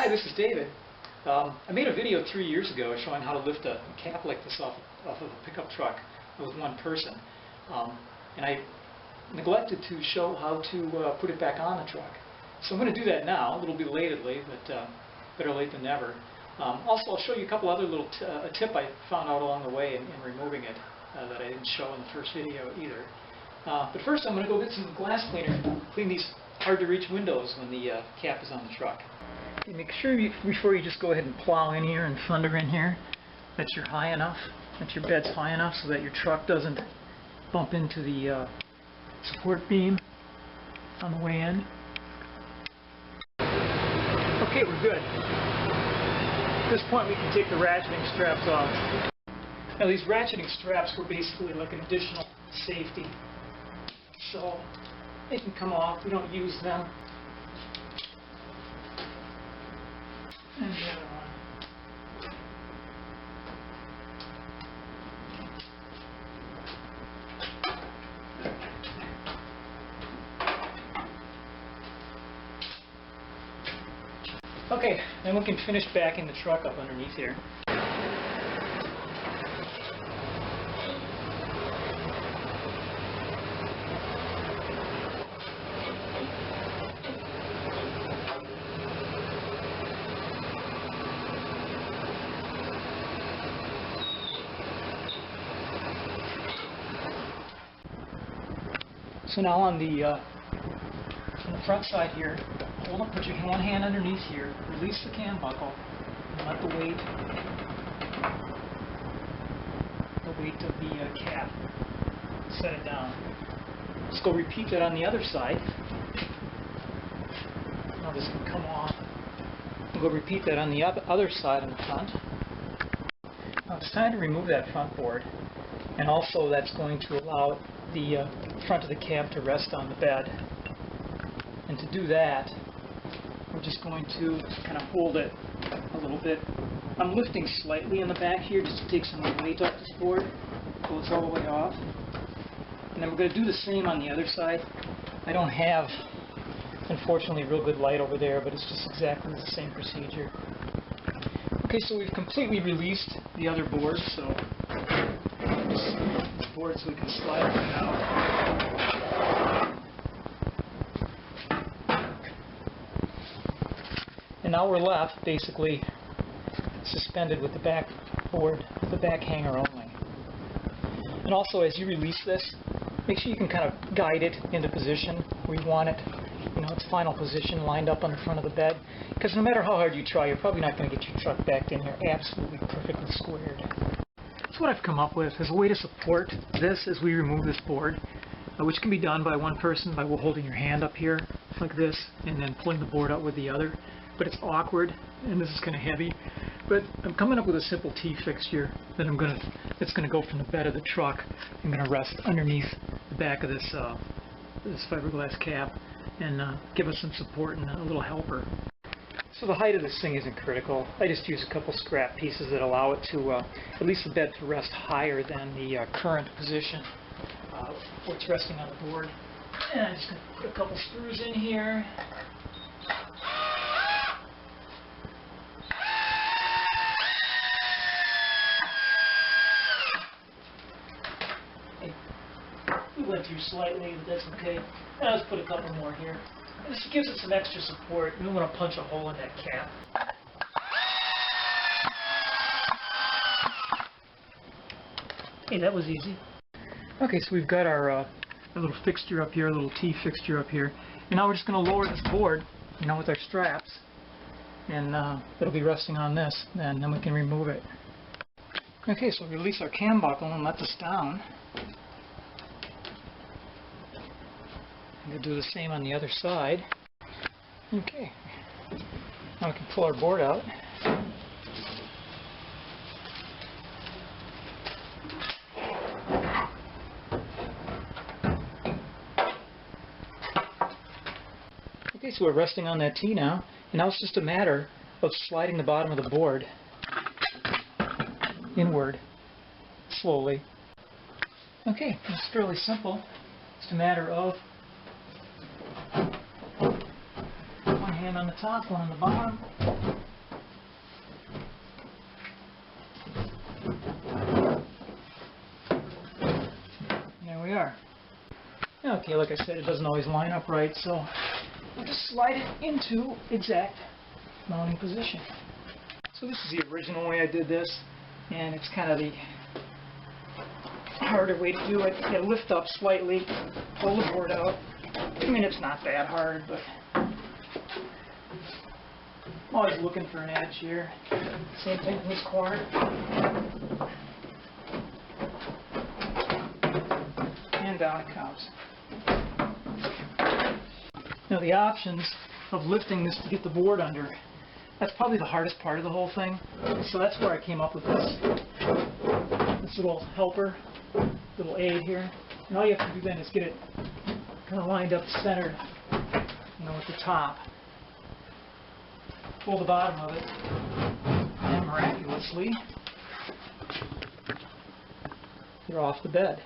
Hi, this is David. I made a video 3 years ago showing how to lift a cap like this off of a pickup truck with one person. And I neglected to show how to put it back on the truck. So I'm going to do that now, a little bit belatedly, but better late than never. Also, I'll show you a couple other little a tip I found out along the way in removing it that I didn't show in the first video either. But first I'm going to go get some glass cleaner and clean these hard-to-reach windows when the cap is on the truck. Okay, make sure before you just go ahead and plow in here and thunder in here that you're high enough, that your bed's high enough so that your truck doesn't bump into the support beam on the way in. Okay, we're good. At this point we can take the ratcheting straps off. Now these ratcheting straps were basically like an additional safety. So they can come off, we don't use them. And the other one. Okay, then we can finish backing the truck up underneath here. So now on the front side here, hold up, put your one hand underneath here, release the cam buckle, and let the weight of the cap set it down. Let's go repeat that on the other side. Now this can come off. We'll go repeat that on the other side in the front. Now it's time to remove that front board, and also that's going to allow the front of the cab to rest on the bed. And to do that, we're just going to kind of hold it a little bit. I'm lifting slightly in the back here just to take some weight off this board so it's all the way off. And then we're going to do the same on the other side. I don't have, unfortunately, a real good light over there, but it's just exactly the same procedure. Okay, so we've completely released the other board, so this board so we can slide it out. And now we're left basically suspended with the back board, the back hanger only. And also, as you release this, make sure you can kind of guide it into position where you want it, its final position lined up on the front of the bed. Because no matter how hard you try, you're probably not going to get your truck backed in here absolutely perfectly squared. That's what I've come up with as a way to support this as we remove this board, which can be done by one person by holding your hand up here like this and then pulling the board out with the other. But it's awkward, and this is kind of heavy. But I'm coming up with a simple T-fixture that it's going to go from the bed of the truck. I'm going to rest underneath the back of this fiberglass cap and give us some support and a little helper. So the height of this thing isn't critical. I just use a couple scrap pieces that allow it to, at least the bed to rest higher than the current position where it's resting on the board. And I'm just going to put a couple screws in here. We went through slightly, but that's okay. And let's put a couple more here. And this gives it some extra support. We don't want to punch a hole in that cap. Hey, that was easy. Okay, so we've got our little fixture up here, a little T fixture up here. And now we're just going to lower this board, with our straps. And it'll be resting on this, and then we can remove it. Okay, so we release our cam buckle and let this down. We'll do the same on the other side. Okay. Now we can pull our board out. Okay, so we're resting on that T now, and now it's just a matter of sliding the bottom of the board inward slowly. Okay, it's fairly simple. It's a matter of one hand on the top, one on the bottom. we are. Okay, like I said, it doesn't always line up right, so we'll just slide it into exact mounting position. So this is the original way I did this, and it's kind of the harder way to do it. You gotta lift up slightly, pull the board out. I mean, it's not that hard, but I'm always looking for an edge here. Same thing in this corner. And down it comes. Now the options of lifting this to get the board under, that's probably the hardest part of the whole thing. So that's where I came up with this little helper, little aid here. And all you have to do then is get it kind of lined up centered, at the top. Pull the bottom of it, and miraculously, you're off the bed.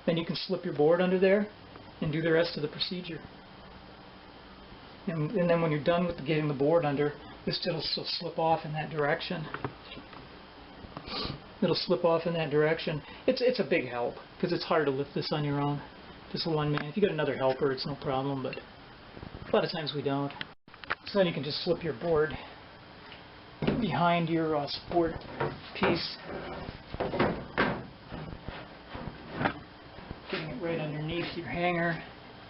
Then you can slip your board under there and do the rest of the procedure. And then when you're done with getting the board under, this will slip off in that direction. It'll slip off in that direction. It's a big help because it's hard to lift this on your own. Just one man. If you got another helper, it's no problem, but a lot of times we don't. So then you can just slip your board behind your support piece, getting it right underneath your hanger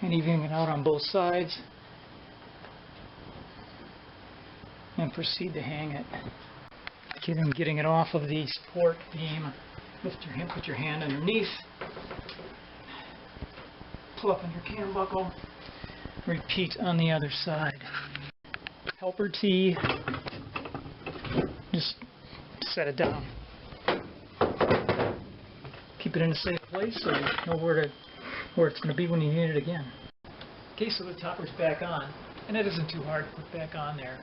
and evening it out on both sides, and proceed to hang it. Getting it off of the support beam, put your hand underneath, pull up on your cam buckle, repeat on the other side. Helper T, just set it down. Keep it in a safe place so you know where it's going to be when you need it again. Okay, so the topper's back on, and it isn't too hard to put back on there.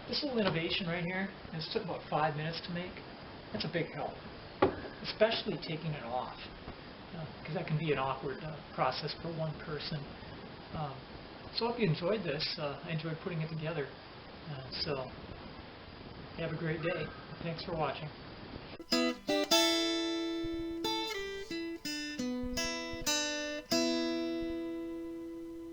This little innovation right here, and this took about 5 minutes to make. That's a big help, especially taking it off, because that can be an awkward process for one person. So I hope you enjoyed this. I enjoyed putting it together. So have a great day. Thanks for watching.